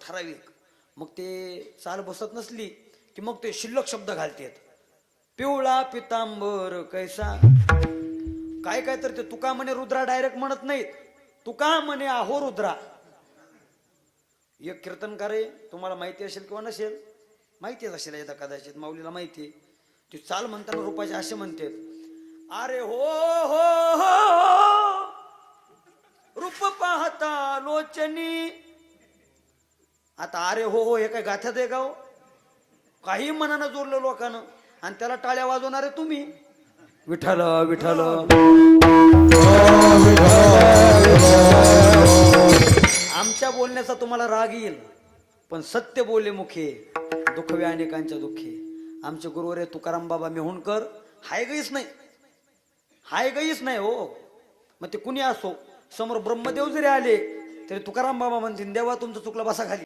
ठराविक. मग ते चाल बसत नसली की मग ते शिल्लक शब्द घालतेत. पिवळा पितांबर कैसा, काय काय तर ते तुका म्हणे रुद्रा डायरेक्ट म्हणत नाहीत, तुका म्हणे आहो रुद्रा. एक कीर्तनकार आहे, तुम्हाला माहिती असेल किंवा नसेल, माहितीच असेल एकदा कदाचित, माऊलीला माहिती. ती चाल म्हणताना रूपाचे असे म्हणतात, अरे हो हो हो रूप पाहता लोचनी. आता अरे हो हो हे काय गाथ्यात आहे गाव, काही मनानं जोडलं लोकांना, आणि त्याला टाळ्या वाजवणारे तुम्ही. विठ्ठल विठ्ठल. आमच्या बोलण्याचा तुम्हाला राग येईल, पण सत्य बोले मुखे दुःखवे अनेकांच्या दुःखे. आमचे गुरुवर तुकाराम बाबा मेहुणकर हाय गईच नाही, हाय गईच नाही हो. मग ते कुणी असो, समोर ब्रह्मदेव जरी आले तरी तुकाराम बाबा म्हणतील, देवा तुमचं चुकलं, बसा खाली.